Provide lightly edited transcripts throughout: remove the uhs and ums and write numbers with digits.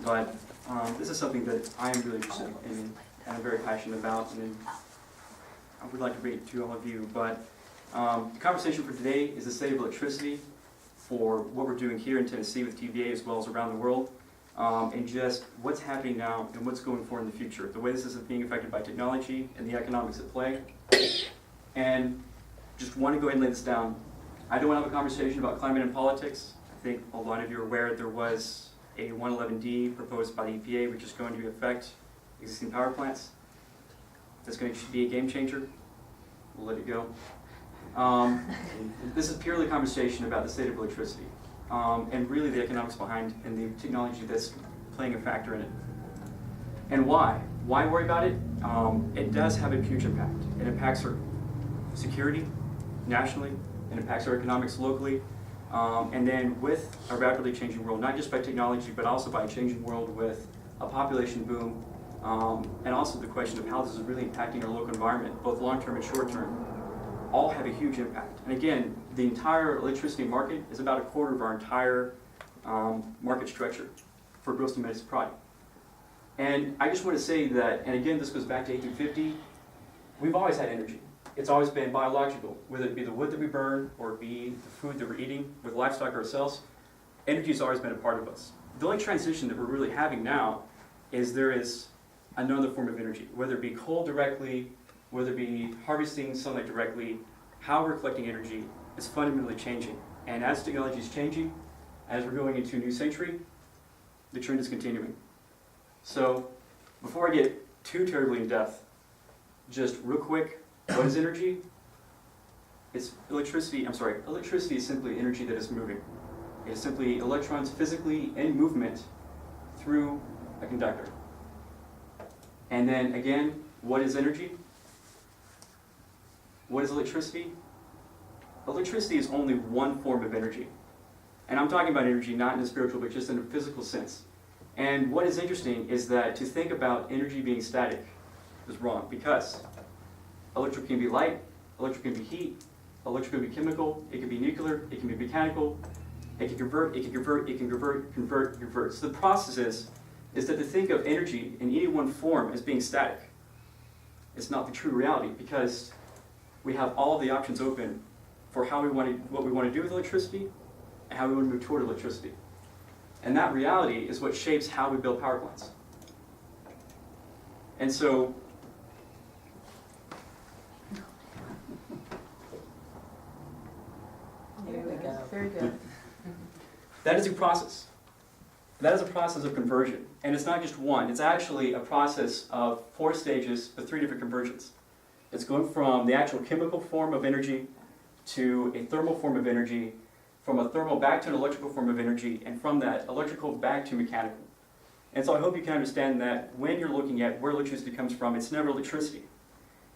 but this is something that I am really interested in and I'm very passionate about, and I would like to bring it to all of you. But the conversation for today is the state of electricity for what we're doing here in Tennessee with TVA as well as around the world, and just what's happening now and what's going forward in the future, the way this is being affected by technology and the economics at play. And just want to go ahead and lay this down. I don't want to have a conversation about climate and politics. I think a lot of you are aware there was a 111D proposed by the EPA, which is going to affect existing power plants. That's going to be a game changer. We'll let it go. This is purely a conversation about the state of electricity and really the economics behind and the technology that's playing a factor in it. And why? Why worry about it? It does have a huge impact. It impacts our security nationally, it impacts our economics locally, and then with a rapidly changing world, not just by technology, but also by a changing world with a population boom, and also the question of how this is really impacting our local environment, both long-term and short-term, all have a huge impact. And again, the entire electricity market is about a quarter of our entire market structure for gross domestic product. And I just want to say that, and again, this goes back to 1850, we've always had energy. It's always been biological, whether it be the wood that we burn or it be the food that we're eating with livestock ourselves. Energy has always been a part of us. The only transition that we're really having now is there is another form of energy, whether it be coal directly, whether it be harvesting sunlight directly, how we're collecting energy is fundamentally changing. And as technology is changing, as we're going into a new century, the trend is continuing. So before I get too terribly in depth, just real quick, what is energy? It's electricity. Electricity is simply energy that is moving. It is simply electrons physically in movement through a conductor. And then again, what is energy? What is electricity? Electricity is only one form of energy. And I'm talking about energy not in a spiritual, but just in a physical sense. And what is interesting is that to think about energy being static is wrong, because electric can be light, electric can be heat, electric can be chemical, it can be nuclear, it can be mechanical, it can convert, it can convert, it can convert. So the process is that to think of energy in any one form as being static is not the true reality, because we have all of the options open for how we want to, what we want to do with electricity and how we want to move toward electricity. And that reality is what shapes how we build power plants. And so There we go. Very good. that is a process. That is a process of conversion. And it's not just one. It's actually a process of 4 stages with 3 different conversions. It's going from the actual chemical form of energy to a thermal form of energy, from a thermal back to an electrical form of energy, and from that electrical back to mechanical. And so I hope you can understand that when you're looking at where electricity comes from, it's never electricity.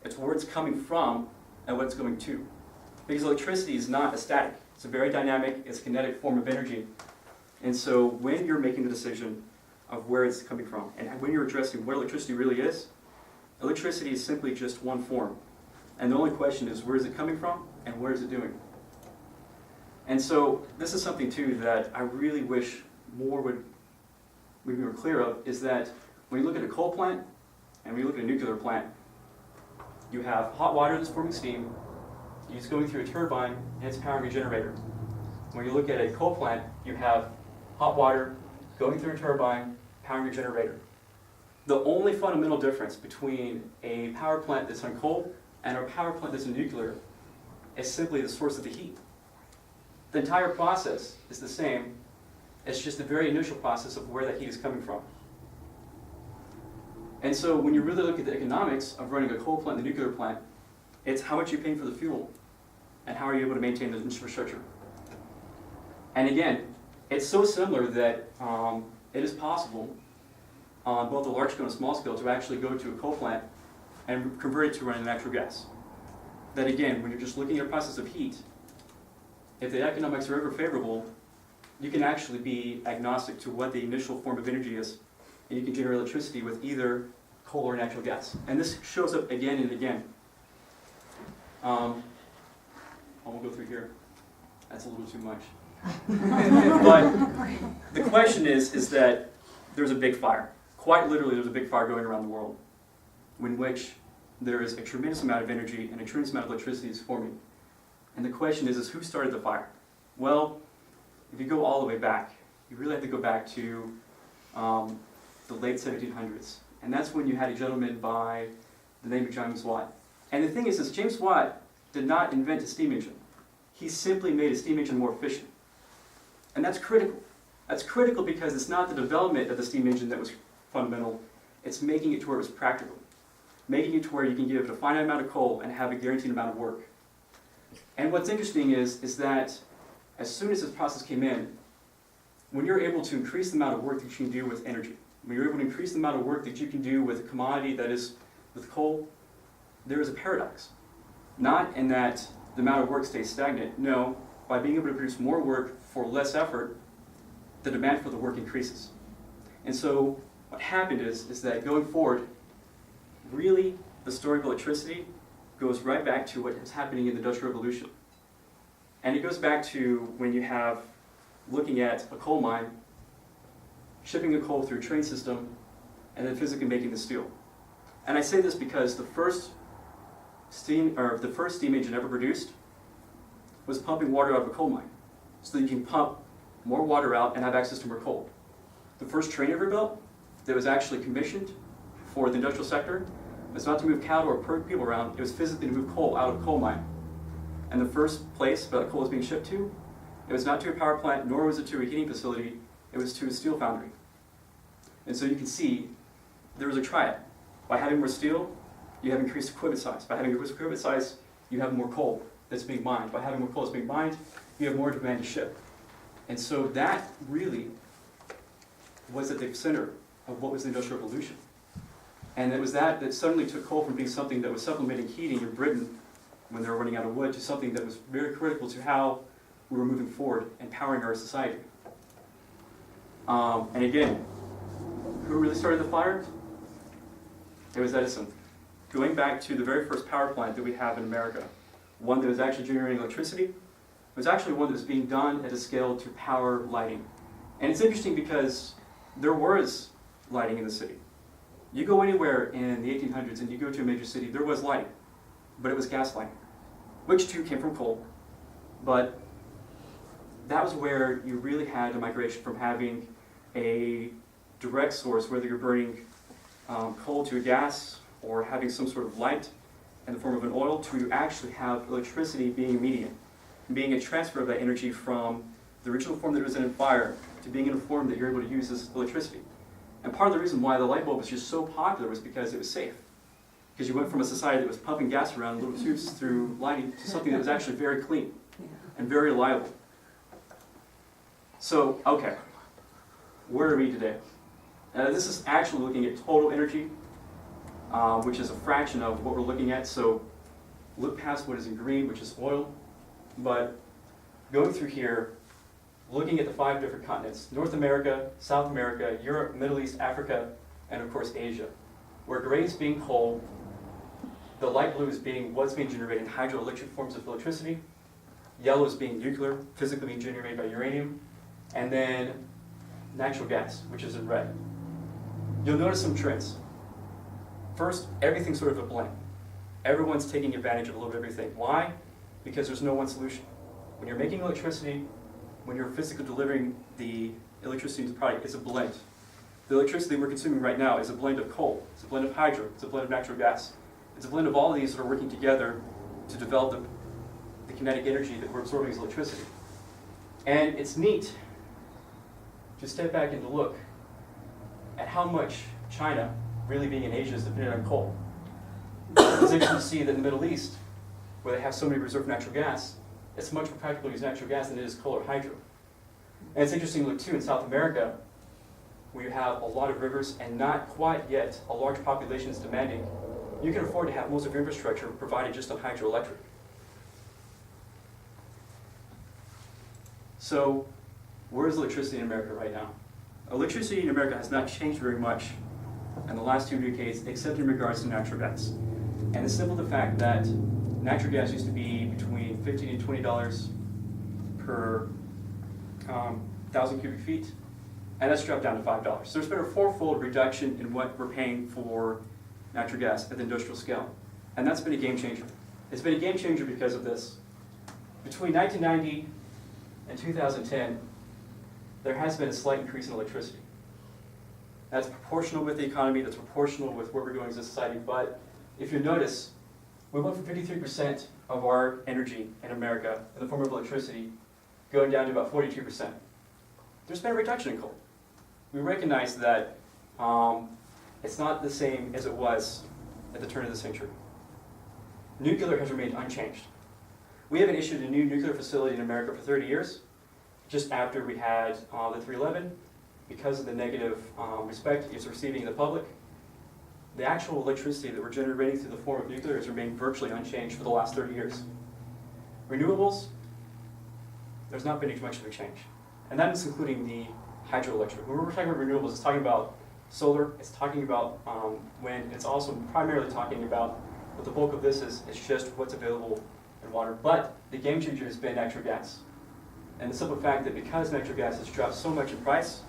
It's where it's coming from and what it's going to. Because electricity is not a static. It's a very dynamic, it's a kinetic form of energy. And so when you're making the decision of where it's coming from, and when you're addressing what electricity really is, electricity is simply just one form. And the only question is, where is it coming from and what is it doing? And so this is something too that I really wish more we were clear of, is that when you look at a coal plant and when you look at a nuclear plant, you have hot water that's forming steam, it's going through a turbine, and it's powering a generator. When you look at a coal plant, you have hot water going through a turbine, powering a generator. The only fundamental difference between a power plant that's on coal and a power plant that's in nuclear is simply the source of the heat. The entire process is the same. It's just the very initial process of where that heat is coming from. And so when you really look at the economics of running a coal plant and a nuclear plant, it's how much you're paying for the fuel and how are you able to maintain the infrastructure. And again, it's so similar that it is possible on both a large scale and a small scale to actually go to a coal plant and convert it to running natural gas. That again, when you're just looking at a process of heat, if the economics are ever favorable, you can actually be agnostic to what the initial form of energy is, and you can generate electricity with either coal or natural gas. And this shows up again and again. I won't go through here. That's a little too much. But the question is that there's a big fire. Quite literally, there's a big fire going around the world, in which there is a tremendous amount of energy and a tremendous amount of electricity is forming. And the question is who started the fire? Well, if you go all the way back, you really have to go back to the late 1700s. And that's when you had a gentleman by the name of James Watt. And the thing is, James Watt did not invent a steam engine. He simply made a steam engine more efficient. And that's critical. That's critical because it's not the development of the steam engine that was fundamental, it's making it to where it was practical. Making it to where you can give it a finite amount of coal and have a guaranteed amount of work. And what's interesting is that as soon as this process came in, when you're able to increase the amount of work that you can do with energy, when you're able to increase the amount of work that you can do with a commodity that is with coal, there is a paradox. Not in that the amount of work stays stagnant. No, by being able to produce more work for less effort, the demand for the work increases. And so what happened is that going forward, really the story of electricity goes right back to what was happening in the Industrial Revolution. And it goes back to when you have looking at a coal mine, shipping the coal through a train system, and then physically making the steel. And I say this because the first steam engine ever produced was pumping water out of a coal mine, so that you can pump more water out and have access to more coal. The first train ever built that was actually commissioned for the industrial sector was not to move cattle or people around, it was physically to move coal out of a coal mine. And the first place that coal was being shipped to, it was not to a power plant, nor was it to a heating facility, it was to a steel foundry. And so you can see there was a triad. By having more steel, you have increased equipment size. By having increased equipment size, you have more coal that's being mined. By having more coal that's being mined, you have more demand to ship. And so that really was at the center of what was the Industrial Revolution. And it was that suddenly took coal from being something that was supplementing heating in Britain when they were running out of wood to something that was very critical to how we were moving forward and powering our society. And again, who really started the fire? It was Edison. Going back to the very first power plant that we have in America, one that was actually generating electricity, was actually one that was being done at a scale to power lighting. And it's interesting because there was lighting in the city. You go anywhere in the 1800s and you go to a major city, there was lighting, but it was gas lighting, which too came from coal. But that was where you really had a migration from having a direct source, whether you're burning coal to a gas or having some sort of light in the form of an oil, to actually have electricity being a medium, being a transfer of that energy from the original form that it was in fire to being in a form that you're able to use as electricity. And part of the reason why the light bulb was just so popular was because it was safe. Because you went from a society that was pumping gas around in little tubes through lighting to something that was actually very clean and very reliable. So, okay, where are we today? This is actually looking at total energy, which is a fraction of what we're looking at. So look past what is in green, which is oil. But going through here, looking at the 5 different continents, North America, South America, Europe, Middle East, Africa, and of course Asia, where gray is being coal, the light blue is being what's being generated in hydroelectric forms of electricity, yellow is being nuclear, physically being generated by uranium, and then natural gas, which is in red. You'll notice some trends. First, everything's sort of a blend. Everyone's taking advantage of a little bit of everything. Why? Because there's no one solution. When you're making electricity, when you're physically delivering the electricity to the product, it's a blend. The electricity we're consuming right now is a blend of coal, it's a blend of hydro, it's a blend of natural gas. It's a blend of all of these that are working together to develop the kinetic energy that we're absorbing as electricity. And it's neat to step back and to look at how much China, really being in Asia, is dependent on coal. It's interesting to see that in the Middle East, where they have so many reserved natural gas, it's much more practical to use natural gas than it is coal or hydro. And it's interesting to look too in South America, where you have a lot of rivers and not quite yet a large population is demanding. You can afford to have most of your infrastructure provided just on hydroelectric. So, where is electricity in America right now? Electricity in America has not changed very much in the last 2 decades, except in regards to natural gas. And it's simple the fact that natural gas used to be between $15 and $20 per 1,000 cubic feet, and that's dropped down to $5. So there's been a fourfold reduction in what we're paying for natural gas at the industrial scale. And that's been a game changer. It's been a game changer because of this. Between 1990 and 2010, there has been a slight increase in electricity. That's proportional with the economy, that's proportional with where we're going as a society, but if you notice, we went from 53% of our energy in America in the form of electricity going down to about 42%. There's been a reduction in coal. We recognize that it's not the same as it was at the turn of the century. Nuclear has remained unchanged. We haven't issued a new nuclear facility in America for 30 years, just after we had the 311, because of the negative respect it's receiving in the public. The actual electricity that we're generating through the form of nuclear has remained virtually unchanged for the last 30 years. Renewables, there's not been much of a change. And that is including the hydroelectric. When we're talking about renewables, it's talking about solar, it's talking about wind, it's also primarily talking about, what the bulk of this is just what's available in water. But the game changer has been natural gas. And the simple fact that because natural gas has dropped so much in price,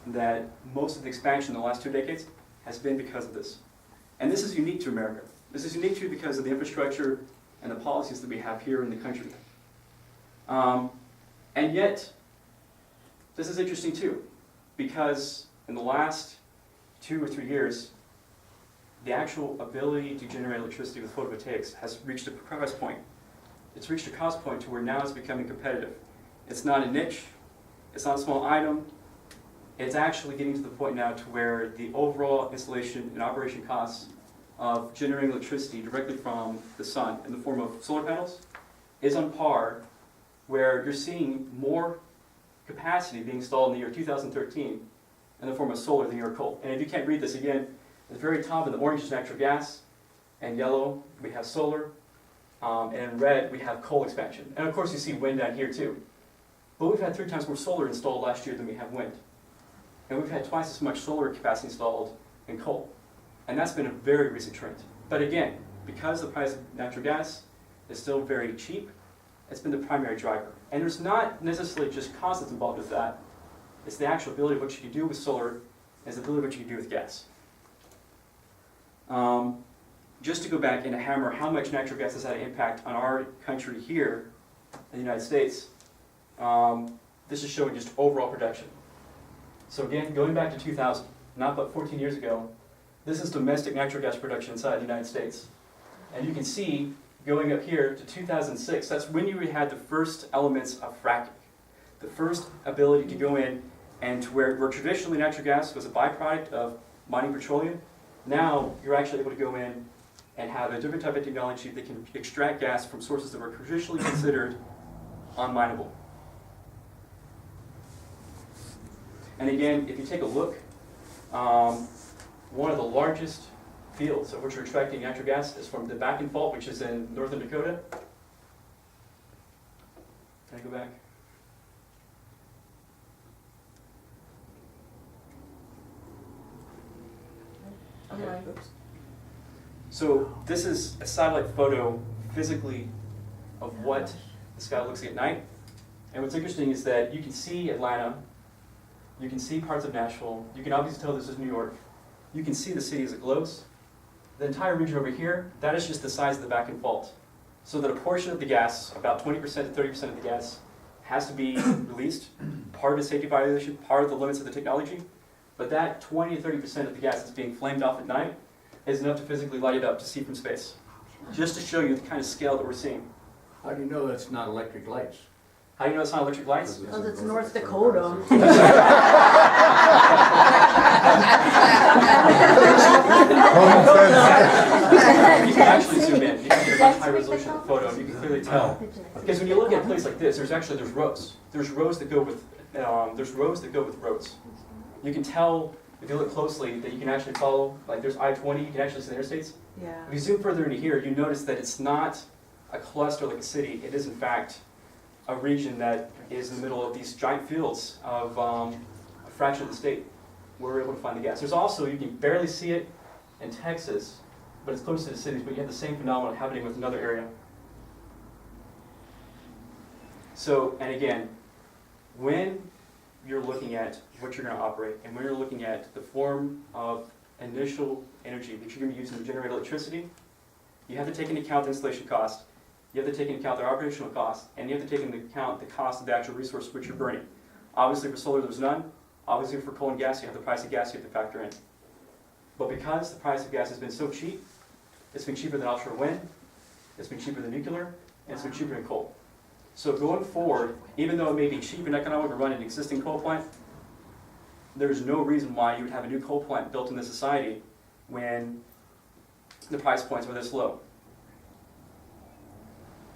that most of the expansion in the last 2 decades has been because of this. And this is unique to America. This is unique to because of the infrastructure and the policies that we have here in the country. And yet, this is interesting too, because in the last 2 or 3 years, the actual ability to generate electricity with photovoltaics has reached a cost point. It's reached a cost point to where now it's becoming competitive. It's not a niche, it's not a small item, it's actually getting to the point now to where the overall installation and operation costs of generating electricity directly from the sun in the form of solar panels is on par, where you're seeing more capacity being installed in the year 2013 in the form of solar than your coal. And if you can't read this again, at the very top in the orange is natural gas, and yellow we have solar, and in red we have coal expansion. And of course you see wind down here too. But we've had 3 times more solar installed last year than we have wind. And we've had twice as much solar capacity installed in coal. And that's been a very recent trend. But again, because the price of natural gas is still very cheap, it's been the primary driver. And there's not necessarily just cost that's involved with that. It's the actual ability of what you can do with solar, and it's the ability of what you can do with gas. Just to go back and hammer how much natural gas has had an impact on our country here in the United States, this is showing just overall production. So again, going back to 2000, not but 14 years ago, this is domestic natural gas production inside the United States. And you can see, going up here to 2006, that's when you had the first elements of fracking. The first ability to go in and to where traditionally natural gas was a byproduct of mining petroleum, now you're actually able to go in and have a different type of technology that can extract gas from sources that were traditionally considered unminable. And again, if you take a look, one of the largest fields of which we're extracting natural gas is from the Bakken Fault, which is in northern Dakota. Can I go back? Okay. Oops. So this is a satellite photo physically of what the sky looks like at night. And what's interesting is that you can see Atlanta, you can see parts of Nashville, you can obviously tell this is New York, you can see the city as it glows. The entire region over here, that is just the size of the Bakken Fault. So that a portion of the gas, about 20% to 30% of the gas, has to be released. Part of the safety violation, part of the limits of the technology. But that 20 to 30% of the gas that's being flamed off at night is enough to physically light it up to see from space. Just to show you the kind of scale that we're seeing. How do you know that's not electric lights? How do you know it's not electric lights? Because it's North Dakota. You can actually zoom in. You can get a much higher resolution photo, and you can clearly tell. Because when you look at a place like this, there's rows. There's rows that go with roads. You can tell if you look closely that you can actually follow. Like there's I-20. You can actually see the interstates. Yeah. If you zoom further into here, you notice that it's not a cluster like a city. It is in fact a region that is in the middle of these giant fields of a fraction of the state where we're able to find the gas. There's also, you can barely see it in Texas, but it's close to the cities, but you have the same phenomenon happening with another area. So, and again, when you're looking at what you're going to operate, and when you're looking at the form of initial energy that you're going to be using to generate electricity, you have to take into account the installation cost, you have to take into account the operational cost, and you have to take into account the cost of the actual resource which you're burning. Obviously for solar there's none. Obviously for coal and gas you have the price of gas you have to factor in. But because the price of gas has been so cheap, it's been cheaper than offshore wind, it's been cheaper than nuclear, and it's been cheaper than coal. So going forward, even though it may be cheap and economic to run an existing coal plant, there's no reason why you would have a new coal plant built in this society when the price points were this low.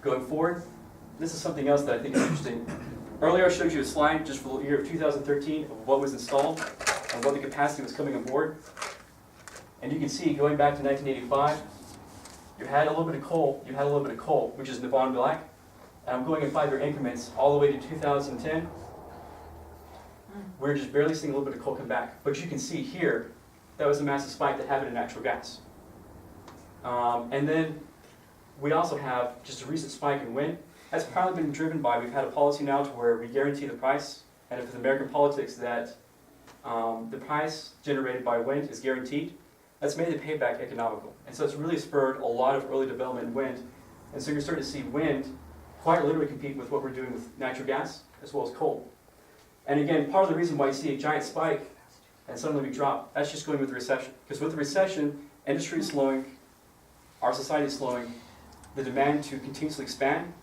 Going forward, this is something else that I think is interesting. Earlier I showed you a slide just for the year of 2013 of what was installed and what the capacity was coming on board. And you can see, going back to 1985, you had a little bit of coal, which is in the bottom black. And I'm going in 5-year increments all the way to 2010. We're just barely seeing a little bit of coal come back. But you can see here, that was a massive spike that happened in natural gas. And then we also have just a recent spike in wind. That's probably been driven by, we've had a policy now to where we guarantee the price, and if it's American politics that the price generated by wind is guaranteed, that's made the payback economical. And so it's really spurred a lot of early development in wind. And so you're starting to see wind quite literally compete with what we're doing with natural gas as well as coal. And again, part of the reason why you see a giant spike and suddenly we drop, that's just going with the recession. Because with the recession, industry is slowing, our society is slowing, the demand to continuously expand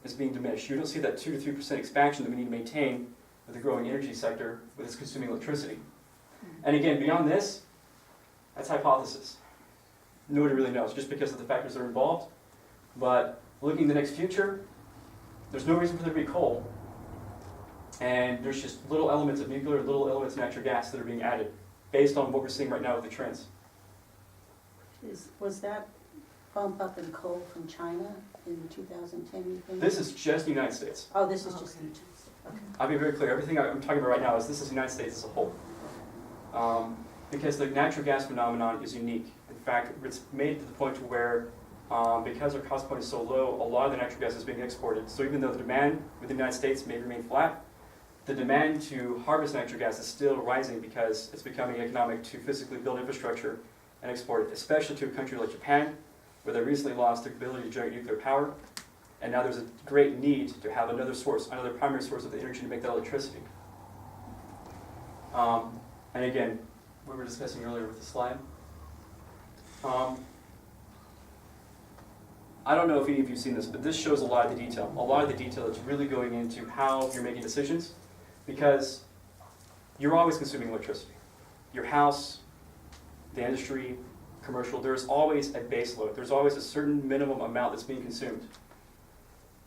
is being diminished. You don't see that 2 to 3% expansion that we need to maintain with the growing energy sector with its consuming electricity. And again, beyond this, that's hypothesis. Nobody really knows, just because of the factors that are involved. But looking in the next future, there's no reason for there to be coal. And there's just little elements of nuclear, little elements of natural gas that are being added based on what we're seeing right now with the trends. Was that bump up in coal from China in 2010, you think? This is just the United States. Oh, this is just the United States. Okay. I'll be very clear. Everything I'm talking about right now is this is the United States as a whole. Because the natural gas phenomenon is unique. In fact, it's made to the point where because our cost point is so low, a lot of the natural gas is being exported. So even though the demand within the United States may remain flat, the demand to harvest natural gas is still rising because it's becoming economic to physically build infrastructure and export it, especially to a country like Japan, where they recently lost their ability to generate nuclear power. And now there's a great need to have another source, another primary source of the energy to make that electricity. And again, we were discussing earlier with the slide. I don't know if any of you have seen this, but this shows a lot of the detail. A lot of the detail that's really going into how you're making decisions, because you're always consuming electricity. Your house, the industry, commercial, there's always a base load. There's always a certain minimum amount that's being consumed.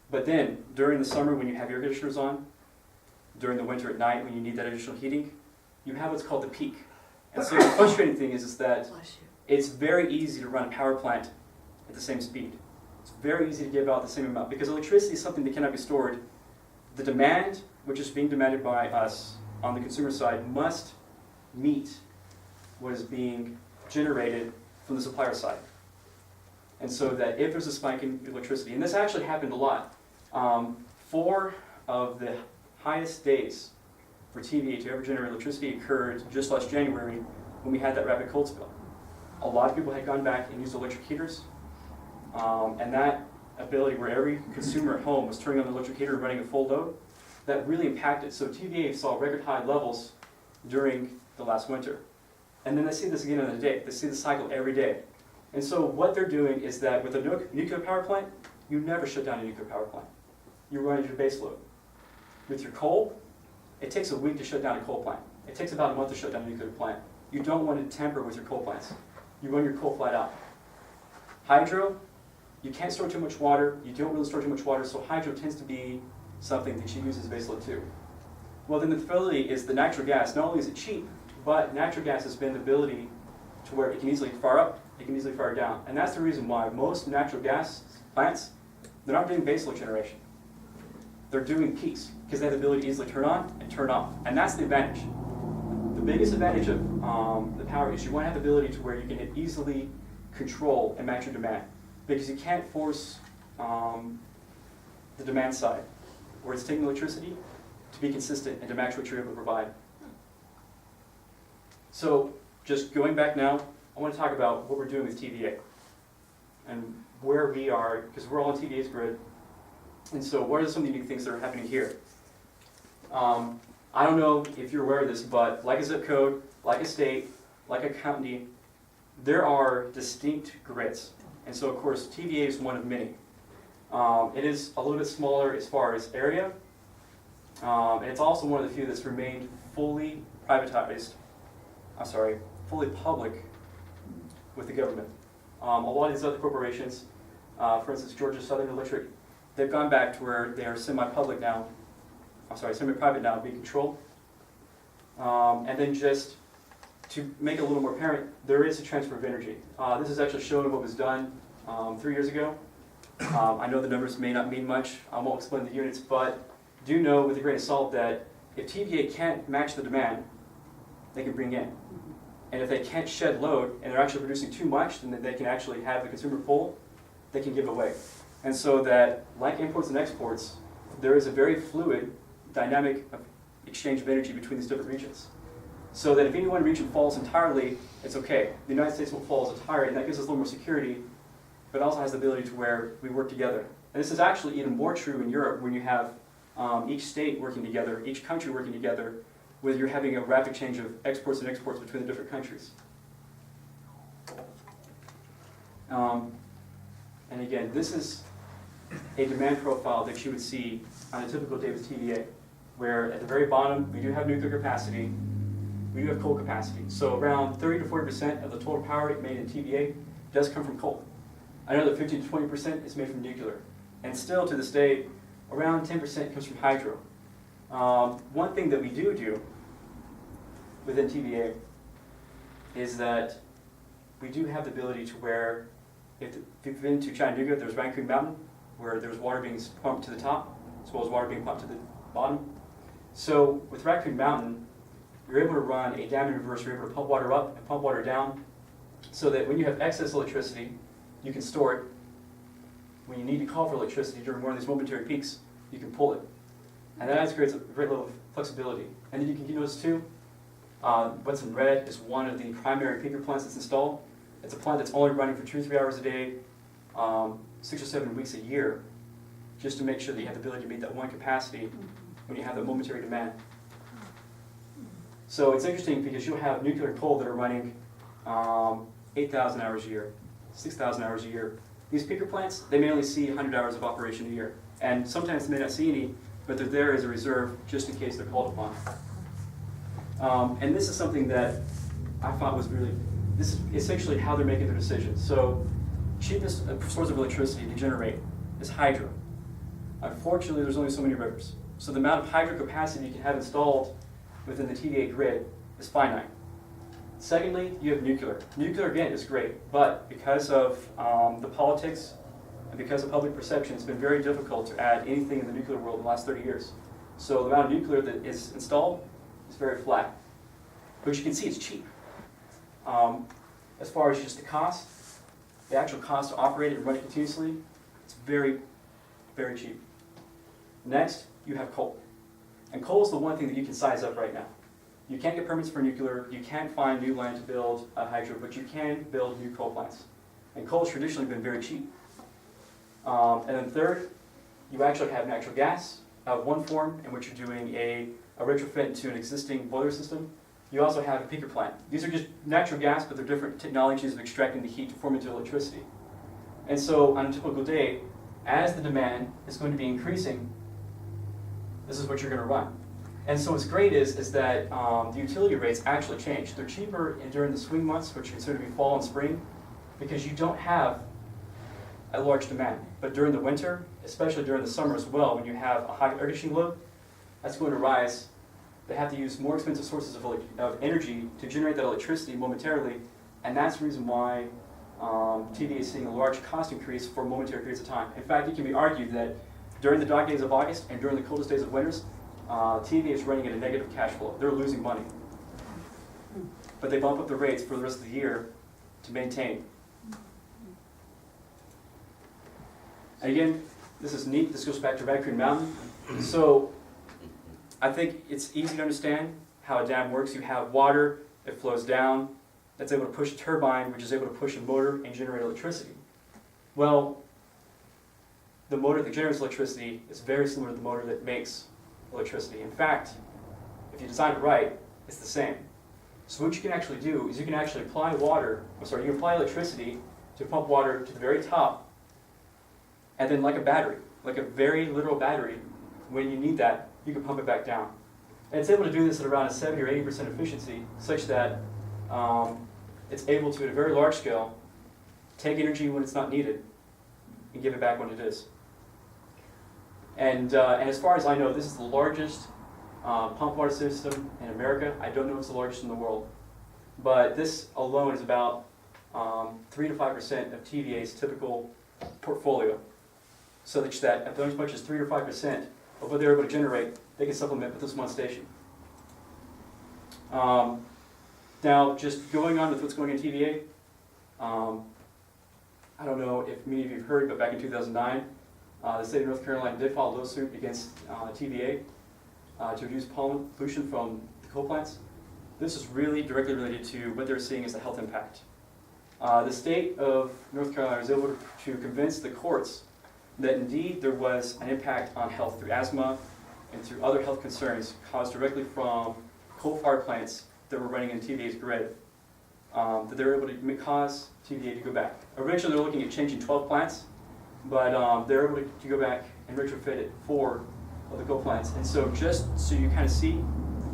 But then, during the summer when you have air conditioners on, during the winter at night when you need that additional heating, you have what's called the peak. And so the frustrating thing is that it's very easy to run a power plant at the same speed. It's very easy to give out the same amount because electricity is something that cannot be stored. The demand, which is being demanded by us on the consumer side, must meet what is being generated from the supplier side. And so that if there's a spike in electricity, and this actually happened a lot, 4 of the highest days for TVA to ever generate electricity occurred just last January when we had that rapid cold spell. A lot of people had gone back and used electric heaters, and that ability where every consumer at home was turning on the electric heater and running a full load, that really impacted. So TVA saw record high levels during the last winter. And then they see this again in the day. They see the cycle every day. And so what they're doing is that with a nuclear power plant, you never shut down a nuclear power plant. You run at your base load. With your coal, it takes a week to shut down a coal plant. It takes about a month to shut down a nuclear plant. You don't want to tamper with your coal plants. You run your coal flat out. Hydro, you can't store too much water. You don't really store too much water, so hydro tends to be something that you use as base load too. Well, then the facility is the natural gas. Not only is it cheap, but natural gas has been the ability to where it can easily fire up, it can easily fire down. And that's the reason why most natural gas plants, they're not doing baseload generation. They're doing peaks, because they have the ability to easily turn on and turn off. And that's the advantage. The biggest advantage of the power is you want to have the ability to where you can easily control and match your demand. Because you can't force the demand side, where it's taking electricity to be consistent and to match what you're able to provide. So just going back now, I want to talk about what we're doing with TVA and where we are, because we're all on TVA's grid. And so what are some of the unique things that are happening here? I don't know if you're aware of this, but like a zip code, like a state, like a county, there are distinct grids. And so of course TVA is one of many. It is a little bit smaller as far as area. And it's also one of the few that's remained fully privatized, fully public with the government. A lot of these other corporations, for instance, Georgia Southern Electric, they've gone back to where they are semi-public now, semi-private now, being controlled. And then just to make it a little more apparent, there is a transfer of energy. This is actually showing what was done 3 years ago. I know the numbers may not mean much. I won't explain the units, but do know with a grain of salt that if TVA can't match the demand, they can bring in. And if they can't shed load and they're actually producing too much, then they can actually have the consumer pull, they can give away. And so that, like imports and exports, there is a very fluid, dynamic exchange of energy between these different regions. So that if any one region falls entirely, it's okay. The United States will fall as entirely, and that gives us a little more security, but also has the ability to where we work together. And this is actually even more true in Europe when you have each state working together, each country working together, where you're having a rapid change of exports and exports between the different countries. And again, this is a demand profile that you would see on a typical day with TVA, where at the very bottom, we do have nuclear capacity, we do have coal capacity. So around 30 to 40% of the total power made in TVA does come from coal. Another 15 to 20% is made from nuclear. And still to this day, around 10% comes from hydro. One thing that we do within TVA is that we do have the ability to where, if you've been to Chattanooga, there's Raccoon Mountain, where there's water being pumped to the top, as well as water being pumped to the bottom. So with Raccoon Mountain, you're able to run a dam in reverse, you're able to pump water up and pump water down, so that when you have excess electricity, you can store it. When you need to call for electricity during one of these momentary peaks, you can pull it. And that creates a great level of flexibility. And then you can notice too, what's in red is one of the primary peaker plants that's installed. It's a plant that's only running for 2 or 3 hours a day, 6 or 7 weeks a year, just to make sure that you have the ability to meet that one capacity when you have the momentary demand. So it's interesting because you'll have nuclear and coal that are running 8,000 hours a year, 6,000 hours a year. These peaker plants, they may only see 100 hours of operation a year. And sometimes they may not see any, but they're there as a reserve just in case they're called upon. And this is something that I thought was really, this is essentially how they're making their decisions. So cheapest source of electricity to generate is hydro. Unfortunately, there's only so many rivers. So the amount of hydro capacity you can have installed within the TVA grid is finite. Secondly, you have nuclear. Nuclear, again, is great, but because of the politics and because of public perception, it's been very difficult to add anything in the nuclear world in the last 30 years. So the amount of nuclear that is installed is very flat. But you can see it's cheap. As far as just the cost, the actual cost to operate it and run it continuously, it's very, very cheap. Next, you have coal. And coal is the one thing that you can size up right now. You can't get permits for nuclear, you can't find new land to build hydro, but you can build new coal plants. And coal has traditionally been very cheap. And then third, you actually have natural gas, one form in which you're doing a retrofit into an existing boiler system. You also have a peaker plant. These are just natural gas, but they're different technologies of extracting the heat to form into electricity. And so on a typical day, as the demand is going to be increasing, this is what you're going to run. And so what's great is that the utility rates actually change. They're cheaper during the swing months, which are considered to be fall and spring, because you don't have a large demand. But during the winter, especially during the summer as well, when you have a high air conditioning load, that's going to rise. They have to use more expensive sources of energy to generate that electricity momentarily, and that's the reason why TVA is seeing a large cost increase for momentary periods of time. In fact, it can be argued that during the dog days of August and during the coldest days of winters, TVA is running at a negative cash flow. They're losing money. But they bump up the rates for the rest of the year to maintain. And again, this is neat. This goes back to Raccoon Mountain. So I think it's easy to understand how a dam works. You have water, it flows down, that's able to push a turbine, which is able to push a motor and generate electricity. Well, the motor that generates electricity is very similar to the motor that makes electricity. In fact, if you design it right, it's the same. So what you can actually do is you can actually apply you can apply electricity to pump water to the very top, and then like a battery, like a very literal battery, when you need that, you can pump it back down. And it's able to do this at around a 70 or 80% efficiency, such that it's able to, at a very large scale, take energy when it's not needed and give it back when it is. And as far as I know, this is the largest pump water system in America. I don't know if it's the largest in the world. But this alone is about 3 to 5% of TVA's typical portfolio. So that as much as 3 or 5% of what they're able to generate, they can supplement with this one station. Now, just going on with what's going on in TVA, I don't know if many of you have heard, but back in 2009, the state of North Carolina did file a lawsuit against TVA to reduce pollution from the coal plants. This is really directly related to what they're seeing as the health impact. The state of North Carolina was able to convince the courts that indeed there was an impact on health through asthma and through other health concerns caused directly from coal-fired plants that were running in TVA's grid, that they were able to cause TVA to go back. Originally, they were looking at changing 12 plants, but they're able to go back and retrofit it 4 of the coal plants. And so just so you kind of see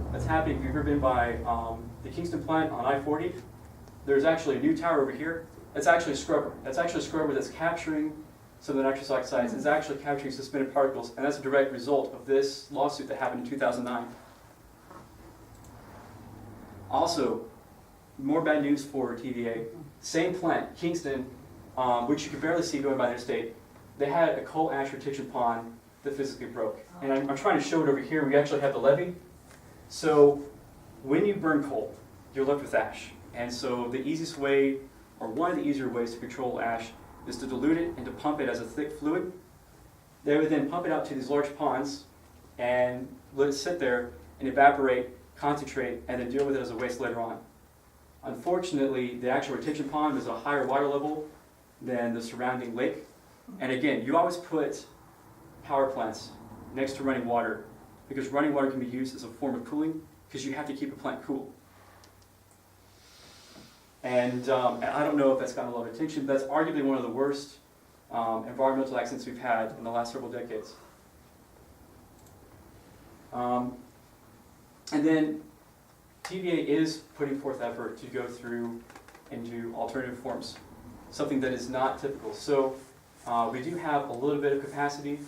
what's happening, if you've ever been by the Kingston plant on I-40, there's actually a new tower over here. That's actually a scrubber. That's actually a scrubber that's capturing some of the nitrous oxides. It's actually capturing suspended particles, and that's a direct result of this lawsuit that happened in 2009. Also, more bad news for TVA. Same plant, Kingston, which you can barely see going by their state, they had a coal ash retention pond that physically broke. And I'm trying to show it over here. We actually have the levee. So when you burn coal, you're left with ash. And so the easiest way, or one of the easier ways to control ash, is to dilute it and to pump it as a thick fluid. They would then pump it out to these large ponds and let it sit there and evaporate, concentrate, and then deal with it as a waste later on. Unfortunately, the actual retention pond is a higher water level than the surrounding lake. And again, you always put power plants next to running water because running water can be used as a form of cooling because you have to keep a plant cool. And I don't know if that's gotten a lot of attention, but that's arguably one of the worst environmental accidents we've had in the last several decades. And then TVA is putting forth effort to go through and do alternative forms, something that is not typical. So we do have a little bit of capacity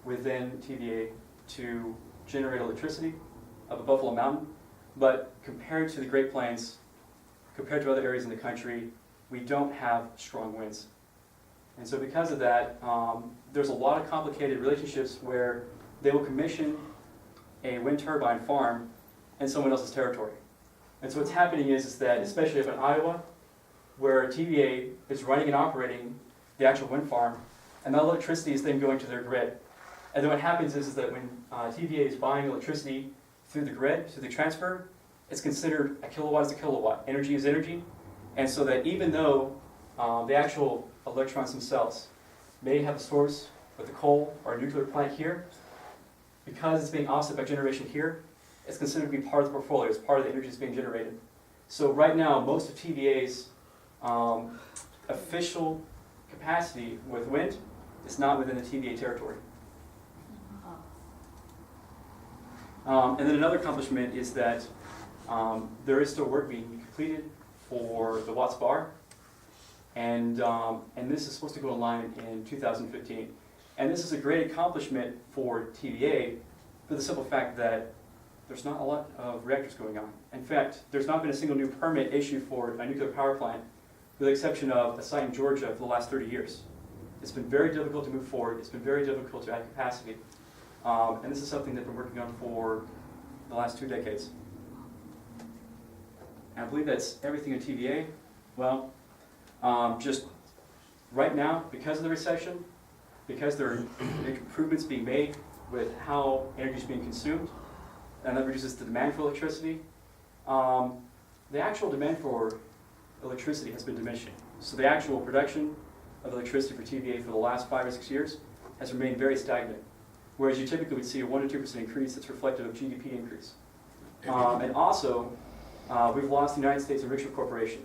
within TVA to generate electricity up at Buffalo Mountain, but compared to the Great Plains, compared to other areas in the country, we don't have strong winds. And so because of that, there's a lot of complicated relationships where they will commission a wind turbine farm in someone else's territory. And so what's happening is that, especially up in Iowa, where TVA is running and operating the actual wind farm, and that electricity is then going to their grid. And then what happens is that when TVA is buying electricity through the grid, through the transfer, it's considered a kilowatt is a kilowatt. Energy is energy. And so that even though the actual electrons themselves may have a source with a coal or a nuclear plant here, because it's being offset by generation here, it's considered to be part of the portfolio. It's part of the energy that's being generated. So right now, most of TVA's official capacity with wind is not within the TVA territory. And then another accomplishment is that there is still work being completed for the Watts Bar, and this is supposed to go online in 2015. And this is a great accomplishment for TVA for the simple fact that there's not a lot of reactors going on. In fact, there's not been a single new permit issued for a nuclear power plant, with the exception of a site in Georgia for the last 30 years. It's been very difficult to move forward. It's been very difficult to add capacity. And this is something that we've been working on for the last 2 decades. And I believe that's everything in TVA. Well, just right now, because of the recession, because there are improvements being made with how energy is being consumed, and that reduces the demand for electricity. The actual demand for electricity has been diminishing. So the actual production of electricity for TVA for the last 5 or 6 years has remained very stagnant, whereas you typically would see a 1 to 2% increase that's reflective of GDP increase. And also, we've lost the United States Enrichment Corporation.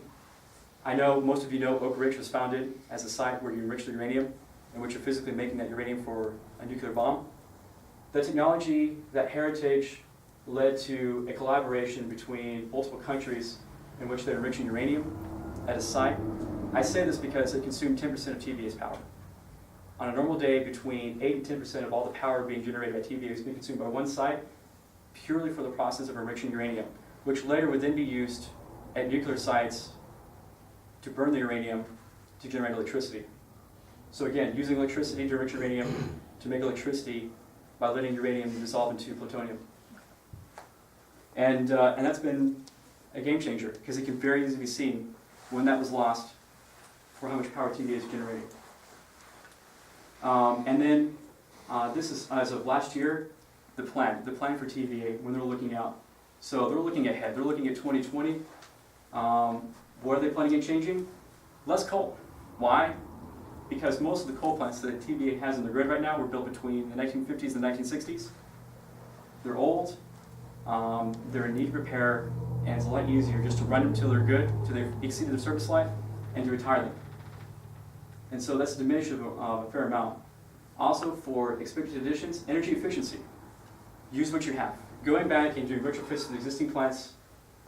I know most of you know Oak Ridge was founded as a site where you enrich the uranium, in which you're physically making that uranium for a nuclear bomb. The technology, that heritage, led to a collaboration between multiple countries in which they're enriching uranium at a site. I say this because it consumed 10% of TVA's power. On a normal day, between 8 and 10% of all the power being generated by TVA is being consumed by one site purely for the process of enriching uranium, which later would then be used at nuclear sites to burn the uranium to generate electricity. So again, using electricity to enrich uranium to make electricity by letting uranium dissolve into plutonium. And that's been a game changer, because it can very easily be seen when that was lost for how much power TVA is generating. And then this is, as of last year, the plan for TVA when they're looking out. So they're looking ahead. They're looking at 2020. What are they planning on changing? Less coal. Why? Because most of the coal plants that TVA has in the grid right now were built between the 1950s and the 1960s. They're old. They're in need of repair, and it's a lot easier just to run them until they're good, until they've exceeded their service life, and to retire them. And so that's diminished of a fair amount. Also, for expected additions, energy efficiency. Use what you have. Going back and doing retrofits to the existing plants,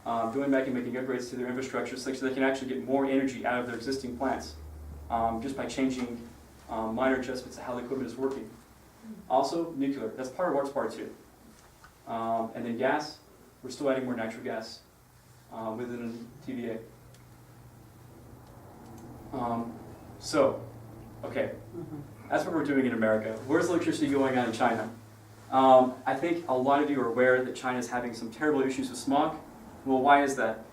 going back and making upgrades to their infrastructure such that they can actually get more energy out of their existing plants, just by changing minor adjustments to how the equipment is working. Also, nuclear. That's part of what's part two. And then gas, we're still adding more natural gas within TVA. Okay, that's what we're doing in America. Where's electricity going on in China? I think a lot of you are aware that China is having some terrible issues with smog. Well, why is that?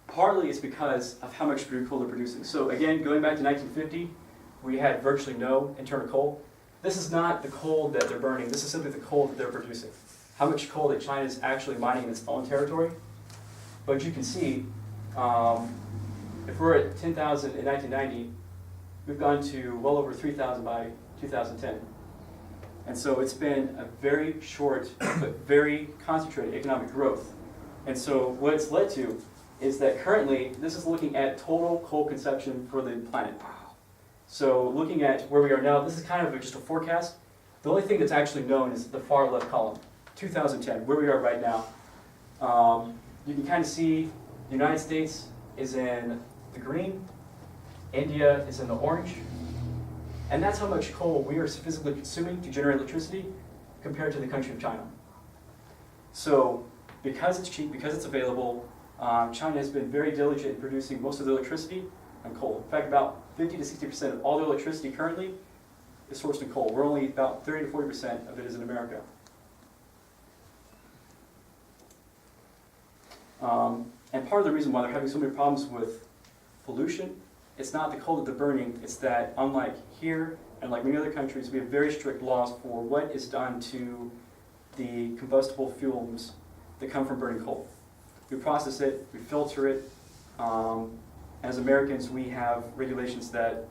Partly it's because of how much coal they're producing. So again, going back to 1950, we had virtually no internal coal. This is not the coal that they're burning. This is simply the coal that they're producing. How much coal that China is actually mining in its own territory. But you can see, if we're at 10,000 in 1990, we've gone to well over 3,000 by 2010. And so it's been a very short but very concentrated economic growth. And so what it's led to is that currently, this is looking at total coal consumption for the planet. So looking at where we are now, this is kind of just a forecast. The only thing that's actually known is the far left column, 2010, where we are right now. You can kind of see the United States is in the green, India is in the orange, and that's how much coal we are physically consuming to generate electricity compared to the country of China. So because it's cheap, because it's available, China has been very diligent in producing most of the electricity on coal. In fact, about 50 to 60% of all the electricity currently is sourced in coal. We're only about 30 to 40% of it is in America. And part of the reason why they're having so many problems with pollution, it's not the coal that they're burning, it's that unlike here and like many other countries, we have very strict laws for what is done to the combustible fumes that come from burning coal. We process it, we filter it. As Americans, we have regulations that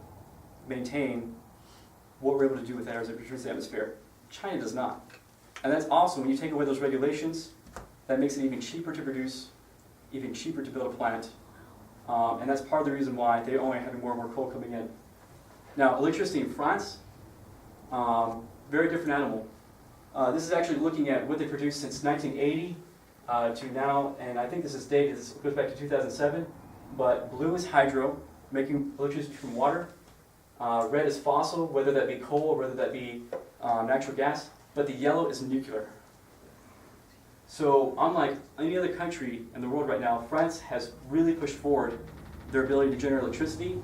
maintain what we're able to do with that as it returns to the atmosphere. China does not. And that's also, when you take away those regulations, that makes it even cheaper to produce, even cheaper to build a plant. And that's part of the reason why they only have more and more coal coming in. Now, electricity in France, very different animal. This is actually looking at what they produced since 1980 to now, and I think this is dated, this goes back to 2007, but blue is hydro, making electricity from water. Red is fossil, whether that be coal or whether that be natural gas, but the yellow is nuclear. So unlike any other country in the world right now, France has really pushed forward their ability to generate electricity,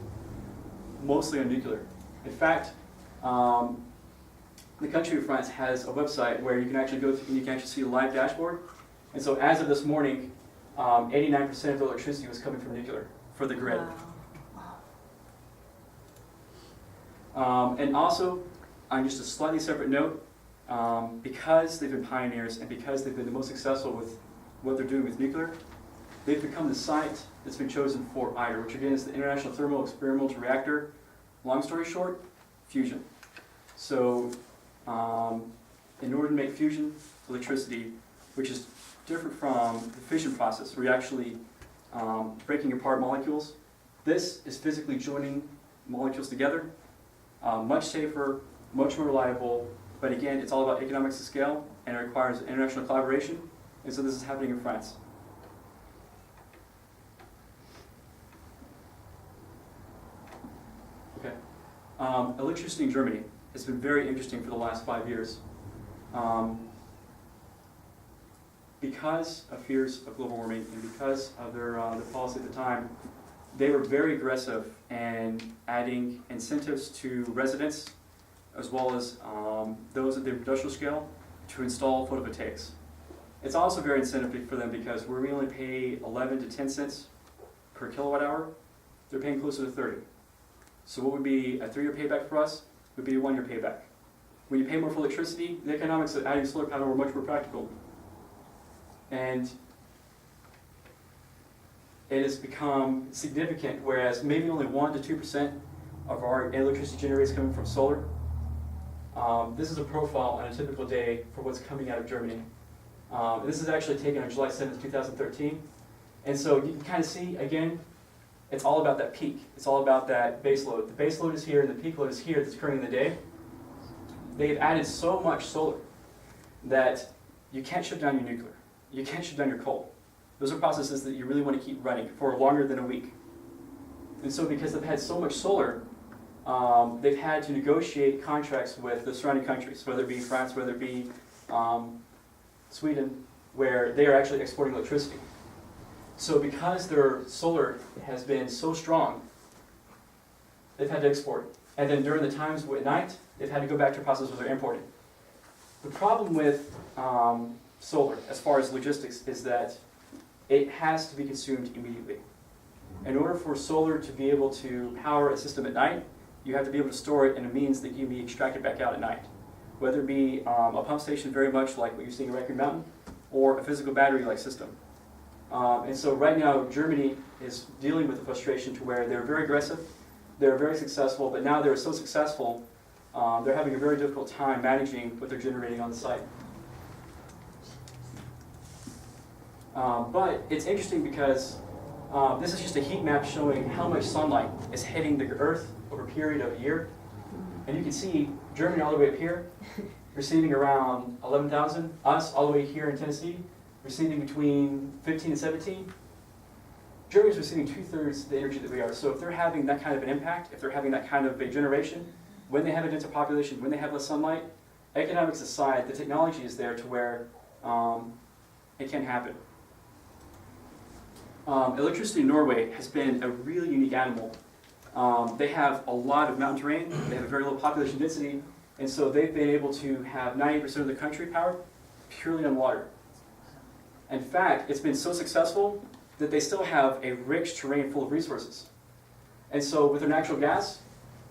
mostly on nuclear. In fact, the country of France has a website where you can actually go through and you can actually see a live dashboard. And so as of this morning, 89% of the electricity was coming from nuclear for the grid. Wow. And also, on just a slightly separate note, because they've been pioneers and because they've been the most successful with what they're doing with nuclear, they've become the site that's been chosen for ITER, which again is the International Thermal Experimental Reactor. Long story short, fusion. So in order to make fusion electricity, which is different from the fission process, where you're actually breaking apart molecules, this is physically joining molecules together, much safer, much more reliable, but again, it's all about economics of scale, and it requires international collaboration, and so this is happening in France. Okay. Electricity in Germany has been very interesting for the last 5 years. Because of fears of global warming and because of their policy at the time, they were very aggressive in adding incentives to residents as well as those at the industrial scale to install photovoltaics. It's also very incentive for them because where we only pay 11 to 10 cents per kilowatt hour, they're paying closer to 30. So what would be a 3-year payback for us would be a 1-year payback. When you pay more for electricity, the economics of adding solar panel were much more practical. And it has become significant, whereas maybe only 1 to 2% of our electricity generated is coming from solar. This is a profile on a typical day for what's coming out of Germany. This is actually taken on July 7th, 2013. And so you can kind of see, again, it's all about that peak. It's all about that base load. The base load is here and the peak load is here that's occurring in the day. They've added so much solar that you can't shut down your nuclear. You can't shut down your coal. Those are processes that you really want to keep running for longer than a week. And so because they've had so much solar, they've had to negotiate contracts with the surrounding countries, whether it be France, whether it be Sweden, where they are actually exporting electricity. So because their solar has been so strong, they've had to export. And then during the times at night, they've had to go back to a process where they're importing. The problem with solar, as far as logistics, is that it has to be consumed immediately. In order for solar to be able to power a system at night, you have to be able to store it in a means that can be extracted back out at night. Whether it be a pump station very much like what you're seeing in Raccoon Mountain, or a physical battery-like system. And so right now, Germany is dealing with the frustration to where they're very aggressive, they're very successful, but now they're so successful, they're having a very difficult time managing what they're generating on the site. But it's interesting because this is just a heat map showing how much sunlight is hitting the Earth over a period of a year. And you can see Germany all the way up here, receiving around 11,000. Us all the way here in Tennessee, receiving between 15 and 17. Germany's receiving 2/3 the energy that we are. So if they're having that kind of an impact, if they're having that kind of a generation, when they have a denser population, when they have less sunlight, economics aside, the technology is there to where it can happen. Electricity in Norway has been a really unique animal. They have a lot of mountain terrain, they have a very low population density, and so they've been able to have 90% of the country powered purely on water. In fact, it's been so successful that they still have a rich terrain full of resources. And so with their natural gas,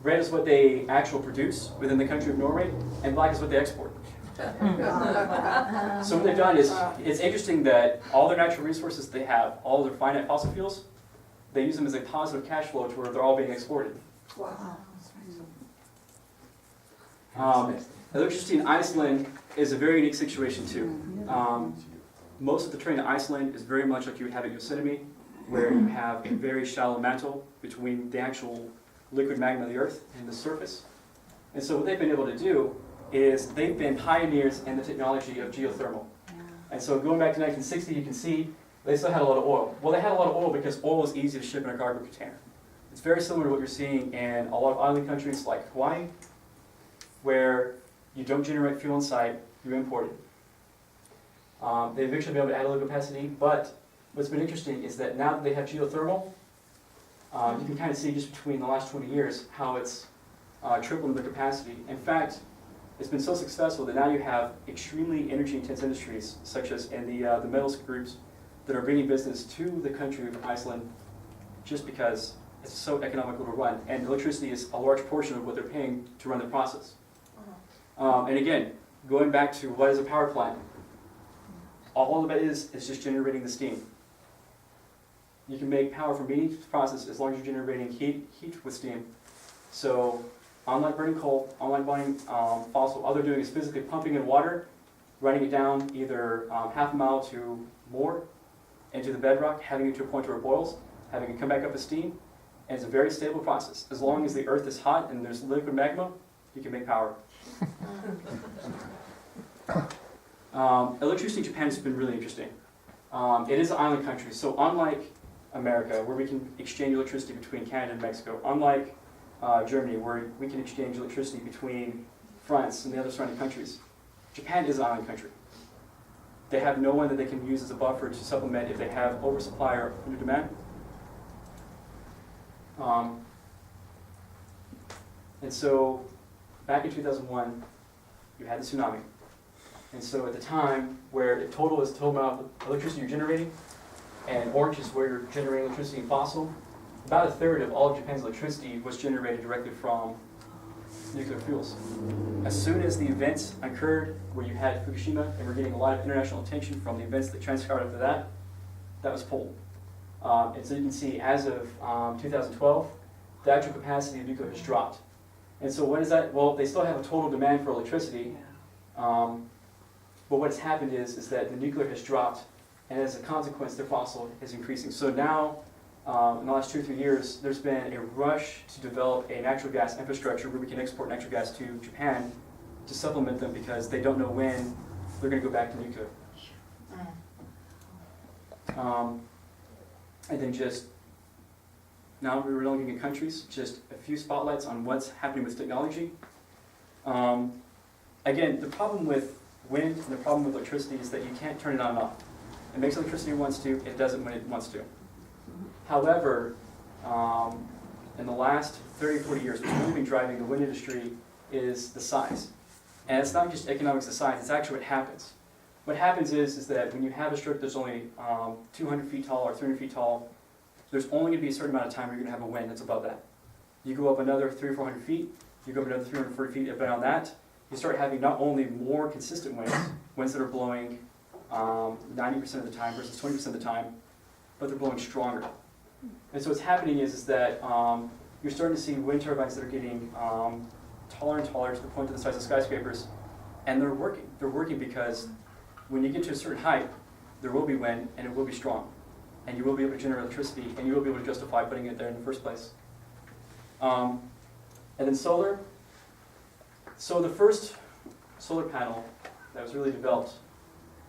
red is what they actually produce within the country of Norway, and black is what they export. So what they've done is, it's interesting that all their natural resources they have, all their finite fossil fuels, they use them as a positive cash flow to where they're all being exported. Wow. Electricity in Iceland is a very unique situation too. Most of the terrain in Iceland is very much like you would have at Yosemite, where you have a very shallow mantle between the actual liquid magma of the earth and the surface. And so what they've been able to do is they've been pioneers in the technology of geothermal. And so going back to 1960, you can see they still had a lot of oil. Well, they had a lot of oil because oil is easy to ship in a cargo container. It's very similar to what you're seeing in a lot of island countries like Hawaii, where you don't generate fuel on site, you import it. They've eventually been able to add a little capacity, but what's been interesting is that now that they have geothermal, you can kind of see just between the last 20 years how it's tripled in the capacity. In fact, it's been so successful that now you have extremely energy-intense industries, such as in the metals groups, that are bringing business to the country of Iceland just because it's so economical to run. And electricity is a large portion of what they're paying to run the process. And again, going back to what is a power plant, all of it is just generating the steam. You can make power from any process as long as you're generating heat with steam. So unlike burning coal, unlike burning fossil, all they're doing is physically pumping in water, running it down either half a mile to more into the bedrock, having it to a point where it boils, having it come back up as steam, and it's a very stable process. As long as the earth is hot and there's liquid magma, you can make power. Electricity in Japan has been really interesting. It is an island country, so unlike America, where we can exchange electricity between Canada and Mexico, unlike Germany, where we can exchange electricity between France and the other surrounding countries, Japan is an island country. They have no one that they can use as a buffer to supplement if they have oversupply or under demand. And so, back in 2001, you had the tsunami. And so at the time, where the total amount of electricity you're generating, and orange is where you're generating electricity in fossil, about a third of all of Japan's electricity was generated directly from nuclear fuels. As soon as the events occurred where you had Fukushima, and we're getting a lot of international attention from the events that transpired after that, that was pulled. And so you can see, as of 2012, the actual capacity of nuclear has dropped. And so what is that? Well, they still have a total demand for electricity, but what has happened is that the nuclear has dropped, and as a consequence, their fossil is increasing. So now, in the last 2 or 3 years, there's been a rush to develop a natural gas infrastructure where we can export natural gas to Japan to supplement them, because they don't know when they're going to go back to nuclear. And then just, now we're looking at countries, just a few spotlights on what's happening with technology. Again, the problem with wind and the problem with electricity is that you can't turn it on and off. It makes electricity when it wants to, it doesn't when it wants to. However, in the last 30 or 40 years, what's really been driving the wind industry is the size. And it's not just economics of size, it's actually what happens. What happens is that when you have a structure that's only 200 feet tall or 300 feet tall, there's only going to be a certain amount of time where you're going to have a wind that's above that. You go up another 300 or 400 feet, you go up another 340 feet, beyond that, you start having not only more consistent winds, winds that are blowing 90% of the time versus 20% of the time, but they're blowing stronger. And so what's happening is that you're starting to see wind turbines that are getting taller and taller to the point of the size of skyscrapers, and they're working. They're working because when you get to a certain height, there will be wind, and it will be strong. And you will be able to generate electricity, and you will be able to justify putting it there in the first place. And then solar. So the first solar panel that was really developed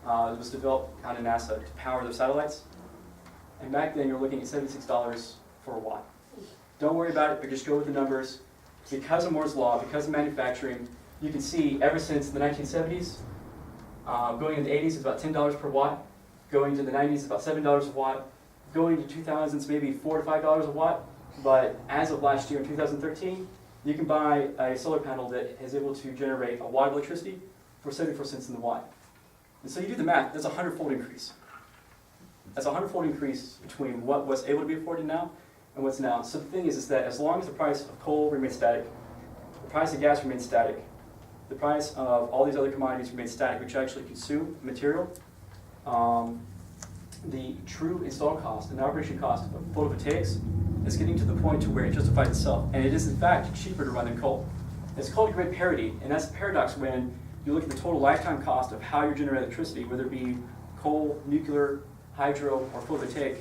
was developed out of NASA to power their satellites. And back then, you're looking at $76 for a watt. Don't worry about it, but just go with the numbers. Because of Moore's Law, because of manufacturing, you can see ever since the 1970s, going into the 80s, it's about $10 per watt. Going to the 90s, it's about $7 a watt. Going to 2000s, maybe $4 to $5 a watt. But as of last year, in 2013, you can buy a solar panel that is able to generate a watt of electricity for 74 cents in the watt. And so you do the math, that's a 100-fold increase. That's a 100-fold increase between what was able to be afforded now and what's now. So the thing is that as long as the price of coal remains static, the price of gas remains static, the price of all these other commodities remains static, which actually consume material, the true install cost and the operation cost of photovoltaics is getting to the point to where it justifies itself. And it is, in fact, cheaper to run than coal. It's called grid parity, and that's the paradox when you look at the total lifetime cost of how you generate electricity, whether it be coal, nuclear, hydro, or photovoltaic.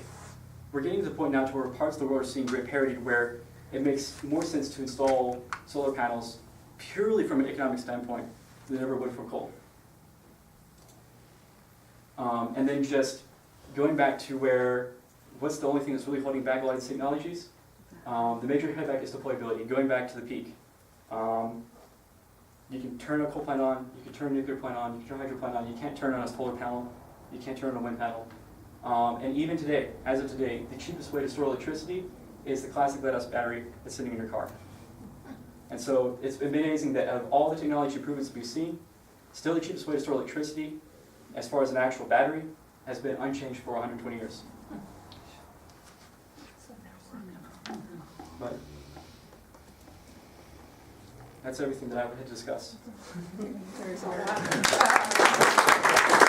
We're getting to the point now to where parts of the world are seeing grid parity, where it makes more sense to install solar panels purely from an economic standpoint than it ever would for coal. And then just going back to where, what's the only thing that's really holding back a lot of these technologies? The major headback is deployability, going back to the peak. You can turn a coal plant on, you can turn a nuclear plant on, you can turn a hydro plant on, you can't turn on a solar panel, you can't turn on a wind panel. And even today, as of today, the cheapest way to store electricity is the classic lead-acid battery that's sitting in your car. And so it's been amazing that of all the technology improvements we've seen, still the cheapest way to store electricity, as far as an actual battery, has been unchanged for 120 years. But That's everything that I would discuss. There's a lot.